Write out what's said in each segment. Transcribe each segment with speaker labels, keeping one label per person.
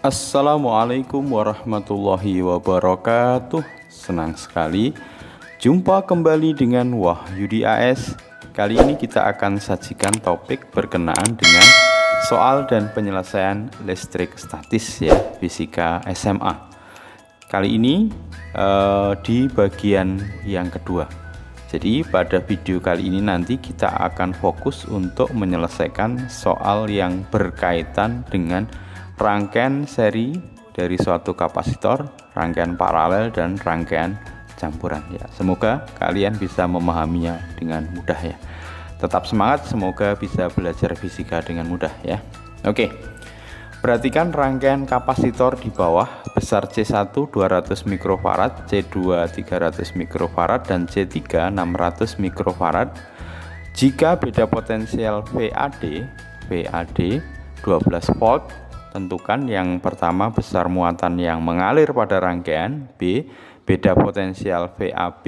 Speaker 1: Assalamualaikum warahmatullahi wabarakatuh. Senang sekali jumpa kembali dengan Wahyudi AS. Kali ini kita akan sajikan topik berkenaan dengan soal dan penyelesaian listrik statis ya, fisika SMA. Kali ini di bagian yang kedua. Jadi pada video kali ini nanti kita akan fokus untuk menyelesaikan soal yang berkaitan dengan rangkaian seri dari suatu kapasitor, rangkaian paralel dan rangkaian campuran ya. Semoga kalian bisa memahaminya dengan mudah ya. Tetap semangat, semoga bisa belajar fisika dengan mudah ya. Oke. Perhatikan rangkaian kapasitor di bawah, besar C1 200 mikrofarad, C2 300 mikrofarad dan C3 600 mikrofarad. Jika beda potensial VAD 12 volt, tentukan yang pertama besar muatan yang mengalir pada rangkaian, B beda potensial VAB,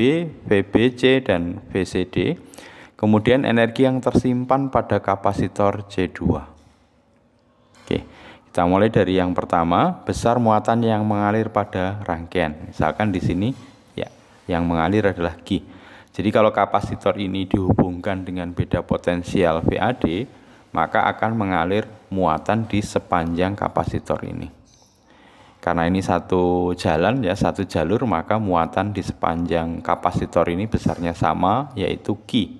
Speaker 1: VBC dan VCD. Kemudian energi yang tersimpan pada kapasitor C2. Oke, kita mulai dari yang pertama, besar muatan yang mengalir pada rangkaian. Misalkan di sini ya, yang mengalir adalah Q. Jadi kalau kapasitor ini dihubungkan dengan beda potensial VAD, maka akan mengalir muatan di sepanjang kapasitor ini. Karena ini satu jalan ya, satu jalur, maka muatan di sepanjang kapasitor ini besarnya sama, yaitu Q.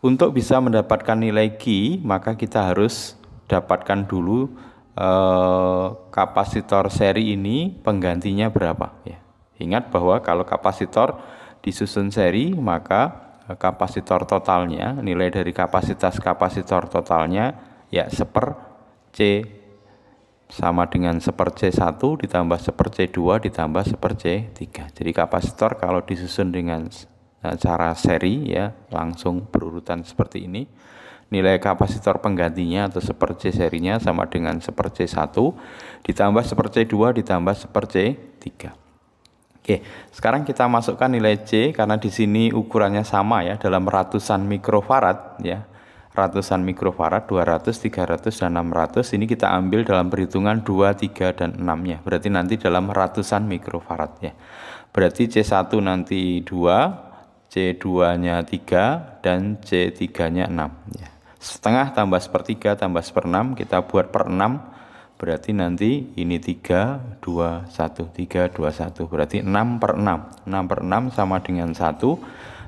Speaker 1: Untuk bisa mendapatkan nilai Q, maka kita harus dapatkan dulu kapasitor seri ini penggantinya berapa ya. Ingat bahwa kalau kapasitor disusun seri, maka kapasitor totalnya, nilai dari kapasitas kapasitor totalnya ya 1/C sama dengan 1/C1 ditambah 1/C2 ditambah 1/C3. Jadi kapasitor kalau disusun dengan cara seri ya, langsung berurutan seperti ini. Nilai kapasitor penggantinya atau 1/C serinya sama dengan 1/C1 ditambah 1/C2 ditambah 1/C3. Oke, sekarang kita masukkan nilai C karena di sini ukurannya sama ya, dalam ratusan mikrofarad ya. Ratusan mikrofarad, 200, 300 dan 600. Ini kita ambil dalam perhitungan 2, 3 dan 6-nya. Berarti nanti dalam ratusan mikrofarad ya. Berarti C1 nanti 2, C2-nya 3 dan C3-nya 6 ya. Setengah tambah 1/3 tambah 1/6 kita buat per 6. Berarti nanti ini 3, 2, 1, 3, 2, 1. Berarti 6/6. 6/6 sama dengan 1.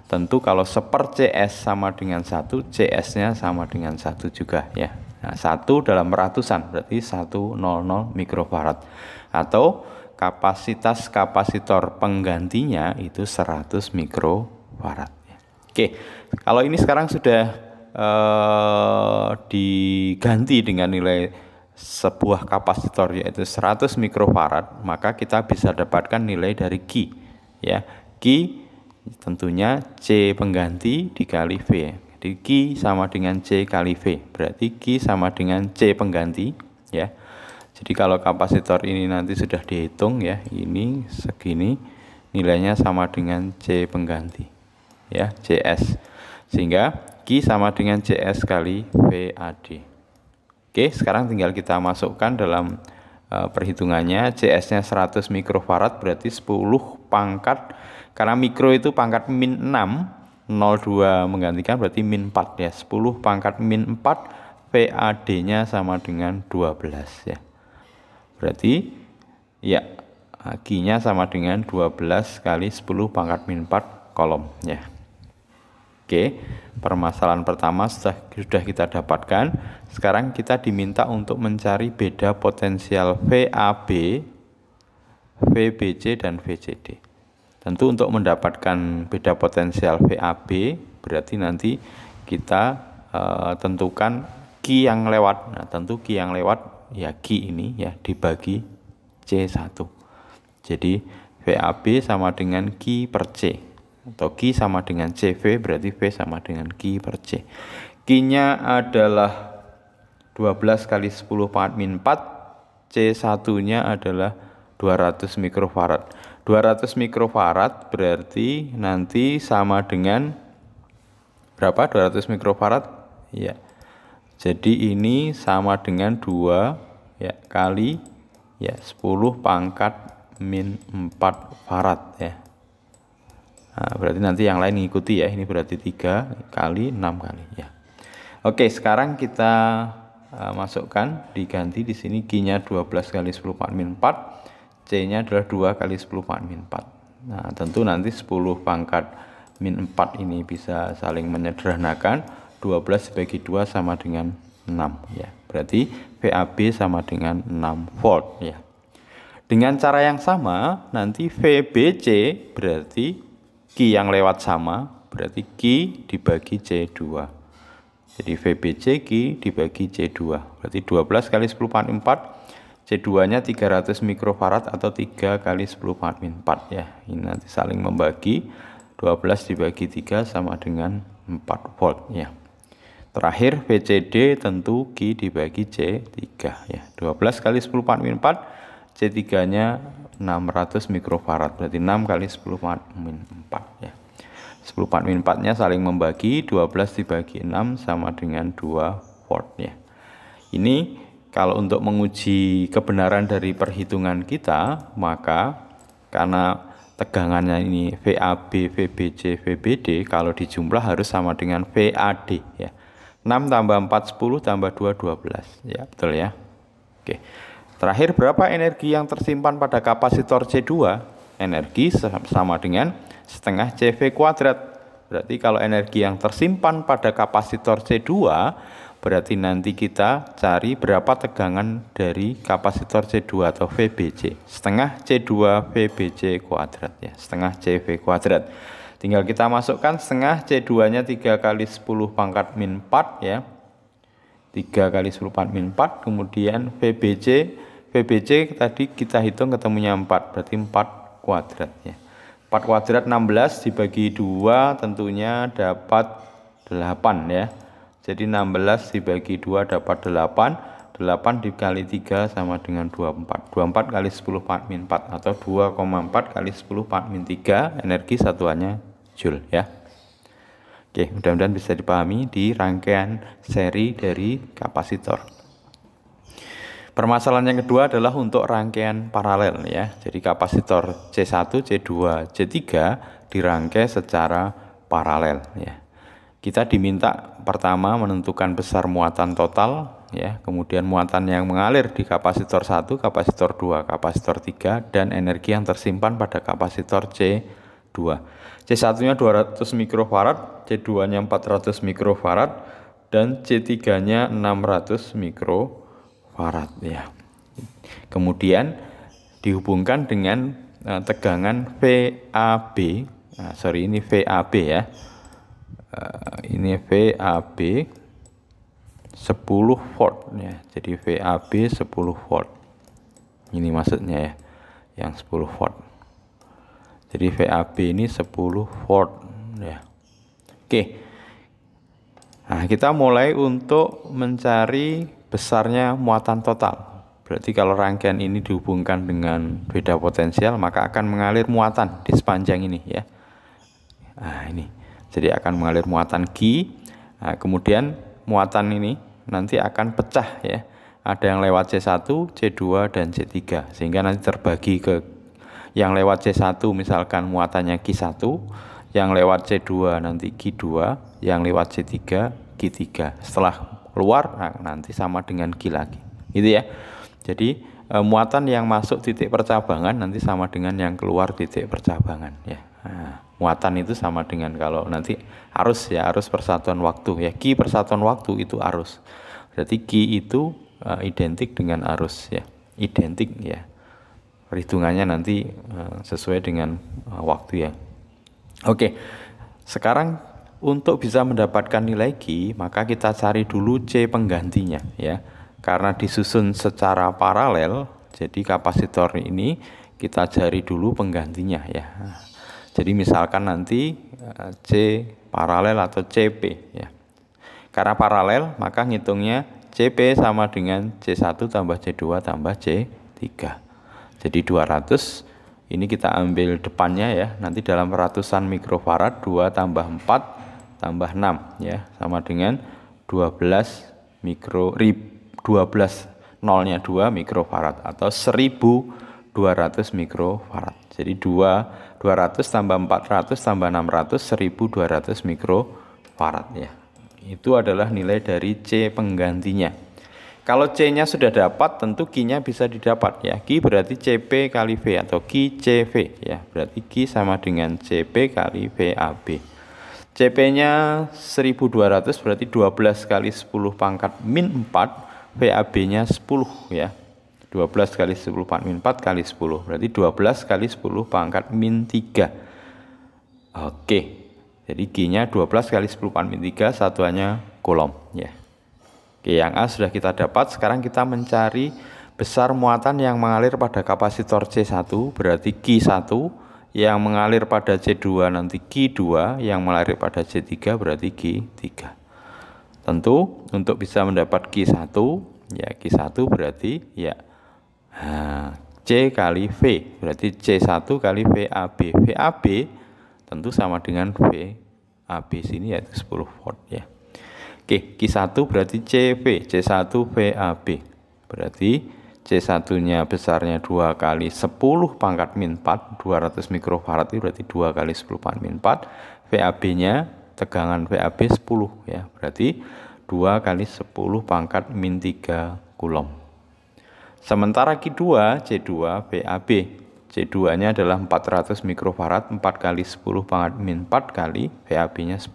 Speaker 1: Tentu kalau 1/CS sama dengan 1, CS-nya sama dengan 1 juga ya. Nah, 1 dalam ratusan, berarti 100 mikrofarad. Atau kapasitas kapasitor penggantinya itu 100 mikrofarad. Oke, kalau ini sekarang sudah diganti dengan nilai sebuah kapasitor yaitu 100 mikrofarad, maka kita bisa dapatkan nilai dari Q ya. Q tentunya C pengganti dikali V. Jadi Q sama dengan C kali V. Berarti Q sama dengan C pengganti ya. Jadi kalau kapasitor ini nanti sudah dihitung ya, ini segini, nilainya sama dengan C pengganti ya, CS. Sehingga Q sama dengan CS kali VAD. Oke, sekarang tinggal kita masukkan dalam perhitungannya. CS-nya 100 mikrofarad berarti 10 pangkat, karena mikro itu pangkat min 6, 0,2 menggantikan berarti min 4 ya. 10 pangkat min 4, VAD-nya sama dengan 12 ya. Berarti ya Q-nya sama dengan 12 kali 10 pangkat min 4 kolom ya. Oke, permasalahan pertama sudah kita dapatkan. Sekarang kita diminta untuk mencari beda potensial VAB, VBC dan VCD. Tentu untuk mendapatkan beda potensial VAB berarti nanti kita tentukan Q yang lewat. Nah, tentu Q yang lewat ya Q ini ya dibagi C1. Jadi VAB sama dengan Q per C. Atau Q sama dengan CV, berarti V sama dengan Q per C. Q-nya adalah 12 kali 10 pangkat min 4, C1-nya adalah 200 mikrofarad. 200 mikrofarad berarti nanti sama dengan berapa? 200 mikrofarad? Ya. Jadi ini sama dengan 2 ya kali ya 10 pangkat min 4 farad ya. Nah, berarti nanti yang lain ngikuti ya. Ini berarti 3 kali 6 kali ya. Oke, sekarang kita masukkan, diganti di sini Q-nya 12 kali 10 pangkat min 4, C-nya adalah 2 kali 10 pangkat min 4. Nah, tentu nanti 10 pangkat min 4 ini bisa saling menyederhanakan. 12 dibagi 2 sama dengan 6 ya. Berarti VAB sama dengan 6 volt ya. Dengan cara yang sama, nanti VBC berarti Q yang lewat sama, berarti Q dibagi C2. Jadi VBC Q dibagi C2. Berarti 12 kali 10 pangkat min 4, C2-nya 300 mikrofarad atau 3 kali 10 pangkat min 4 ya. Ini nanti saling membagi, 12 dibagi 3 sama dengan 4 volt ya. Terakhir VCD tentu Q dibagi C3 ya. 12 kali 10 pangkat min 4, C3-nya 600 mikrofarad, berarti 6 kali 10 pangkat min 4 ya. 10 pangkat min 4-nya saling membagi, 12 dibagi 6 sama dengan 2 volt ya. Ini kalau untuk menguji kebenaran dari perhitungan kita, maka karena tegangannya ini VAB, VBC, VBD, kalau dijumlah harus sama dengan VAD ya. 6 tambah 4 10 tambah 2 12 ya, betul ya. Oke. Terakhir, berapa energi yang tersimpan pada kapasitor C2? Energi sama dengan setengah CV kuadrat. Berarti kalau energi yang tersimpan pada kapasitor C2, berarti nanti kita cari berapa tegangan dari kapasitor C2 atau VBC. Setengah C2 VBC kuadrat ya, setengah CV kuadrat. Tinggal kita masukkan setengah C2-nya 3 kali 10 pangkat min 4 ya. 3 kali 10 pangkat min 4, kemudian VBC tadi kita hitung ketemunya 4, berarti 4 kuadrat ya. 4 kuadrat 16 dibagi 2 tentunya dapat 8 ya. Jadi 16 dibagi 2 dapat 8. 8 dikali 3 sama dengan 24. 24 kali 10 pangkat min 4 atau 2,4 kali 10 pangkat min 3, energi satuannya joule ya. Oke, mudah-mudahan bisa dipahami di rangkaian seri dari kapasitor. Permasalahan yang kedua adalah untuk rangkaian paralel ya. Jadi kapasitor C1, C2, C3 dirangkai secara paralel ya. Kita diminta pertama menentukan besar muatan total ya, kemudian muatan yang mengalir di kapasitor 1, kapasitor 2, kapasitor 3, dan energi yang tersimpan pada kapasitor C2. C1-nya 200 mikrofarad, C2-nya 400 mikrofarad, dan C3-nya 600 mikrofarad ya. Kemudian dihubungkan dengan tegangan VAB. Ini VAB ya. Ini VAB 10 volt ya. Jadi VAB 10 volt. Ini maksudnya ya, yang 10 volt. Jadi VAB ini 10 volt ya. Oke. Nah, kita mulai untuk mencari besarnya muatan total. Berarti kalau rangkaian ini dihubungkan dengan beda potensial, maka akan mengalir muatan di sepanjang ini ya. Nah, ini. Jadi akan mengalir muatan Q. Nah, kemudian muatan ini nanti akan pecah ya. Ada yang lewat C1, C2, dan C3. Sehingga nanti terbagi ke yang lewat C1 misalkan muatannya Q1, yang lewat C2 nanti Q2, yang lewat C3 Q3. Setelah keluar nanti sama dengan Q lagi. Gitu ya. Jadi muatan yang masuk titik percabangan nanti sama dengan yang keluar titik percabangan ya. Nah, muatan itu sama dengan kalau nanti arus ya, arus persatuan waktu ya. Q persatuan waktu itu arus. Berarti Q itu identik dengan arus ya. Identik ya. Perhitungannya nanti sesuai dengan waktu ya. Oke. Sekarang untuk bisa mendapatkan nilai Q, maka kita cari dulu C penggantinya ya. Karena disusun secara paralel, jadi kapasitor ini kita cari dulu penggantinya ya. Jadi misalkan nanti C paralel atau CP ya. Karena paralel, maka ngitungnya CP sama dengan C1 tambah C2 tambah C3. Jadi 200, ini kita ambil depannya ya. Nanti dalam ratusan mikrofarad, 2 tambah 4 tambah 6 ya, sama dengan 12 6 nolnya 2 mikrofarad atau 1200 mikrofarad. Jadi 200 tambah 400 tambah 600 1200 mikrofarad ya. Itu adalah nilai dari C penggantinya. Kalau C-nya sudah dapat, tentu Q-nya bisa didapat ya. Q berarti CP kali V atau Q CV ya. Berarti Q sama dengan CP kali VAB. CP-nya 1200 berarti 12 kali 10 pangkat min 4, VAB-nya 10 ya. 12 kali 10 pangkat min 4 kali 10 berarti 12 kali 10 pangkat min 3. Oke. Jadi Q-nya 12 kali 10 pangkat min 3, satuannya Coulomb ya. Oke, yang A sudah kita dapat. Sekarang kita mencari besar muatan yang mengalir pada kapasitor C1 berarti Q1, yang mengalir pada C2 nanti Q2, yang mengalir pada C3 berarti Q3. Tentu untuk bisa mendapat Q1 ya, Q1 berarti ya C kali V berarti C1 kali VAB. VAB tentu sama dengan VAB sini yaitu 10 volt ya. Oke, Q1 berarti CV, C1 VAB. Berarti C1-nya besarnya 2 kali 10 pangkat min 4, 200 mikrofarad itu berarti 2 kali 10 pangkat min 4. VAB-nya, tegangan VAB 10 ya. Berarti 2 kali 10 pangkat min 3 Coulomb. Sementara Q2, C2 VAB. C2-nya adalah 400 mikrofarad, 4 kali 10 pangkat min 4 kali VAB-nya 10.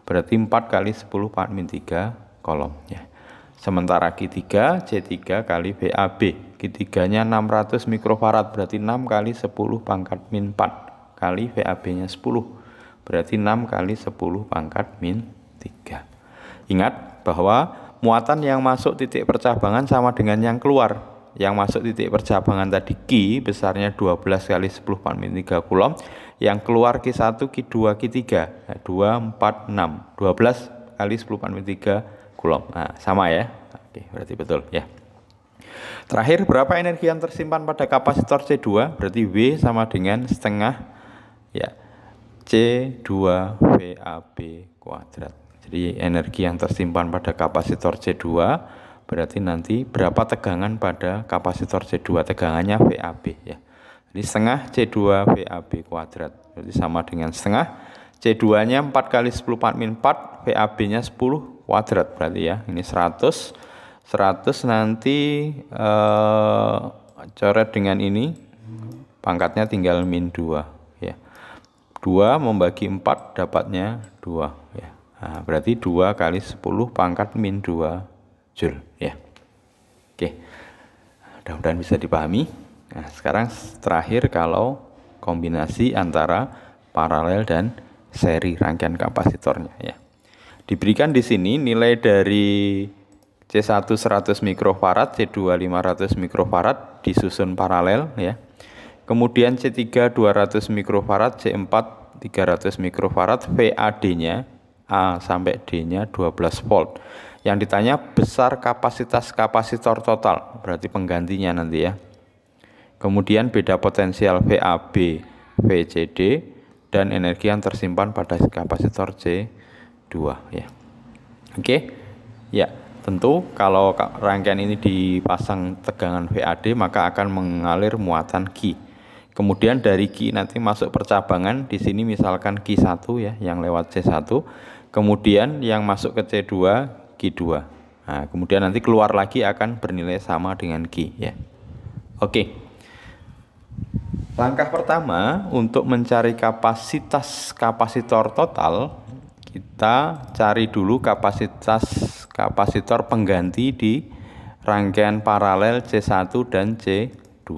Speaker 1: Berarti 4 kali 10 pangkat min 3 Coulomb ya. Sementara Q3, C3 kali VAB. Q3-nya 600 mikrofarad, berarti 6 kali 10 pangkat min 4 kali VAB-nya 10. Berarti 6 kali 10 pangkat min 3. Ingat bahwa muatan yang masuk titik percabangan sama dengan yang keluar. Yang masuk titik percabangan tadi Q besarnya 12 kali 10 pangkat min 3 Coulomb. Yang keluar Q1, Q2, Q3 ya, 2, 4, 6 12 kali 10 pangkat min 3 Coulomb. Nah, sama ya. Oke, berarti betul ya. Terakhir, berapa energi yang tersimpan pada kapasitor C2? Berarti W sama dengan setengah ya C2 VAB kuadrat. Jadi energi yang tersimpan pada kapasitor C2 berarti nanti berapa tegangan pada kapasitor C2, tegangannya VAB ya. Jadi setengah C2 VAB kuadrat berarti sama dengan setengah C2-nya 4 kali 10 pangkat min 4, VAB-nya 10 kuadrat berarti ya. Ini 100 nanti coret dengan ini, pangkatnya tinggal min 2 ya. 2 membagi 4 dapatnya 2 ya. Nah, berarti 2 kali 10 pangkat min 2 Joule ya. Oke. Mudah-mudahan bisa dipahami. Nah, sekarang terakhir kalau kombinasi antara paralel dan seri rangkaian kapasitornya ya. Diberikan di sini nilai dari C1 100 mikrofarad, C2 500 mikrofarad disusun paralel ya. Kemudian C3 200 mikrofarad, C4 300 mikrofarad, VAD-nya A sampai D-nya 12 volt. Yang ditanya besar kapasitas kapasitor total, berarti penggantinya nanti ya. Kemudian beda potensial VAB, VCD, dan energi yang tersimpan pada kapasitor C2 ya. Oke, ya tentu kalau rangkaian ini dipasang tegangan VAD maka akan mengalir muatan Q. Kemudian dari Q nanti masuk percabangan, di sini misalkan Q1 ya yang lewat C1, kemudian yang masuk ke C2 Q2. Nah, kemudian nanti keluar lagi akan bernilai sama dengan Q ya. Oke. Langkah pertama untuk mencari kapasitas kapasitor total, kita cari dulu kapasitas kapasitor pengganti di rangkaian paralel C1 dan C2.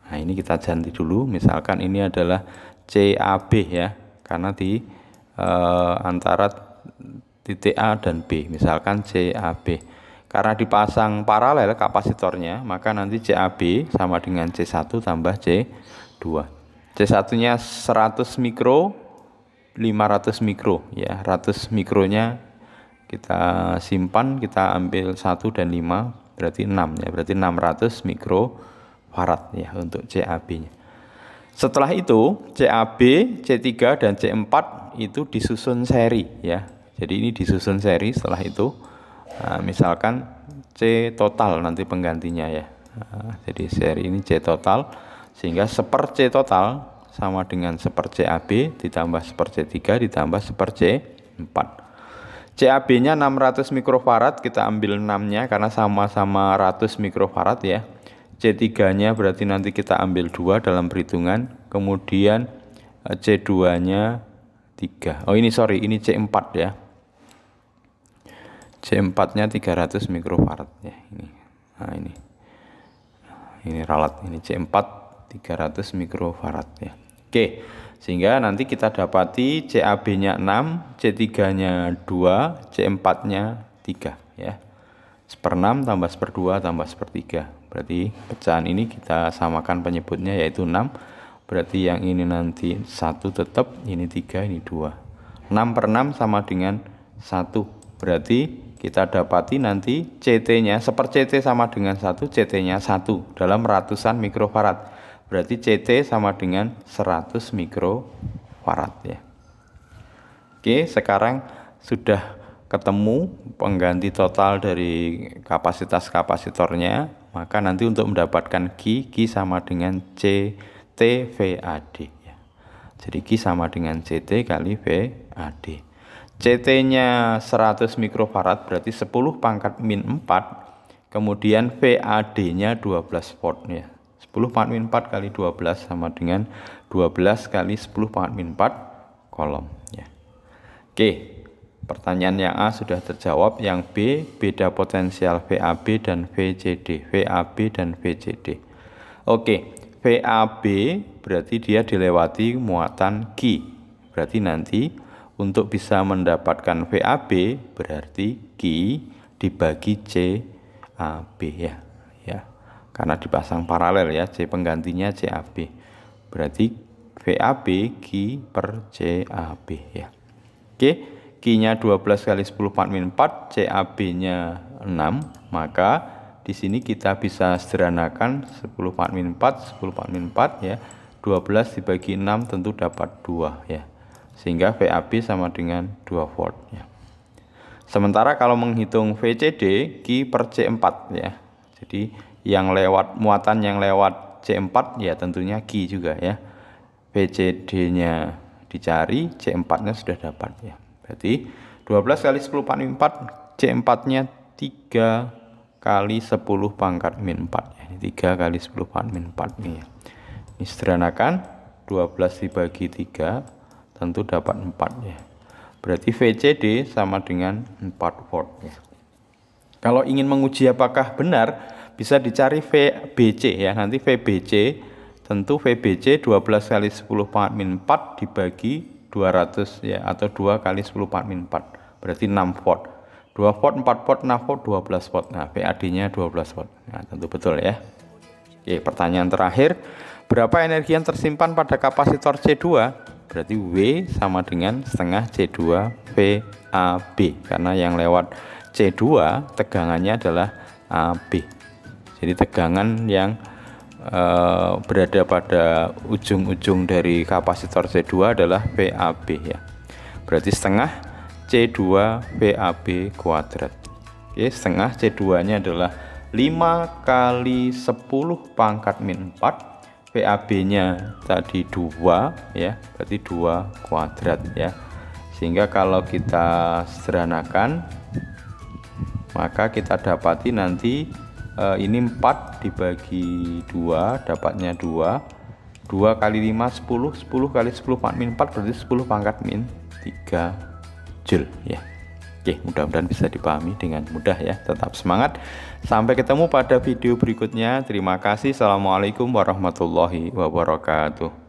Speaker 1: Nah, ini kita ganti dulu, misalkan ini adalah CAB ya, karena di antara titik A dan B, misalkan CAB. Karena dipasang paralel kapasitornya, maka nanti CAB sama dengan C1 tambah C2. C1-nya 100 mikro, 500 mikro ya. 100 mikronya kita simpan, kita ambil 1 dan 5 berarti 6 ya. Berarti 600 mikrofarad ya untuk CAB-nya. Setelah itu CAB, C3 dan C4 itu disusun seri ya. Jadi ini disusun seri setelah itu. Nah, misalkan C total nanti penggantinya ya. Nah, jadi seri ini C total, sehingga 1/4 C total sama dengan 1/4 CAB ditambah 1/4 C3 ditambah 1/4 C4. CAB-nya 600 mikrofarad, kita ambil 6-nya karena sama-sama 100 mikrofarad ya. C3-nya berarti nanti kita ambil 2 dalam perhitungan, kemudian C2-nya 3. Oh ini sorry, ini C4 ya. C4-nya 300 mikrofarad ya ini. Nah ini ralat, ini C4 300 mikrofarad ya. Oke, sehingga nanti kita dapati CAB-nya 6, C3-nya 2, C4-nya 3 ya. 1/6 tambah 1/2 tambah 1/3. Berarti pecahan ini kita samakan penyebutnya yaitu 6. Berarti yang ini nanti 1 tetap, ini 3, ini 2. 6/6 sama dengan 1. Berarti kita dapati nanti CT-nya 1/4 CT sama dengan 1, CT-nya 1 dalam ratusan mikrofarad. Berarti CT sama dengan 100 mikrofarad ya. Oke, sekarang sudah ketemu pengganti total dari kapasitas kapasitornya, maka nanti untuk mendapatkan Q sama dengan CT VAD ya. Jadi Q sama dengan CT kali VAD. CT-nya 100 mikrofarad berarti 10 pangkat min 4, kemudian VAD-nya 12 volt ya. 10 pangkat min 4 kali 12 sama dengan 12 kali 10 pangkat min 4 kolom ya. Oke, pertanyaan yang A sudah terjawab, yang B beda potensial VAB dan VCD. VAB dan VCD. Oke, VAB berarti dia dilewati muatan Q. Berarti nanti untuk bisa mendapatkan VAB berarti Q dibagi CAB ya. Karena dipasang paralel ya, C penggantinya CAB. Berarti VAB Q per CAB ya. Oke, Q-nya 12 kali 10 pangkat min 4, CAB-nya 6, maka di sini kita bisa sederhanakan 10 pangkat min 4, 10 pangkat min 4 ya. 12 dibagi 6 tentu dapat 2 ya. Sehingga VAB sama dengan 2 volt ya. Sementara kalau menghitung VCD Q per C4 ya. Jadi yang lewat muatan yang lewat C4 ya tentunya Q juga ya. VCD-nya dicari, C4-nya sudah dapat ya. Berarti 12 kali 10 pangkat min 4, C4-nya 3 kali 10 pangkat min 4 ya. Ini 3 kali 10 pangkat min 4 nih ya. Ini sederhanakan 12 dibagi 3 tentu dapat 4 ya. Berarti VCD sama dengan 4 volt ya. Kalau ingin menguji apakah benar, bisa dicari VBC ya. Nanti VBC tentu VBC 12 kali 10 pangkat min 4 dibagi 200 ya, atau 2 kali 10 pangkat min 4. Berarti 6 volt. 2 volt, 4 volt, 6 volt, 12 volt. Nah, VAD-nya 12 volt. Nah, tentu betul ya. Oke, pertanyaan terakhir. Berapa energi yang tersimpan pada kapasitor C2? Berarti W sama dengan setengah C2 VAB, karena yang lewat C2 tegangannya adalah AB. Jadi tegangan yang berada pada ujung-ujung dari kapasitor C2 adalah VAB ya. Berarti setengah C2 VAB kuadrat. Oke, setengah C2-nya adalah 5 kali 10 pangkat min 4. VAB-nya tadi 2 ya, berarti 2 kuadrat ya. Sehingga kalau kita sederhanakan, maka kita dapati nanti ini 4 dibagi 2 dapatnya 2. 2 kali 5 10, 10 kali 10 pangkat min 4 berarti 10 pangkat min 3 Joule ya. Oke, mudah-mudahan bisa dipahami dengan mudah ya. Tetap semangat. Sampai ketemu pada video berikutnya. Terima kasih. Assalamualaikum warahmatullahi wabarakatuh.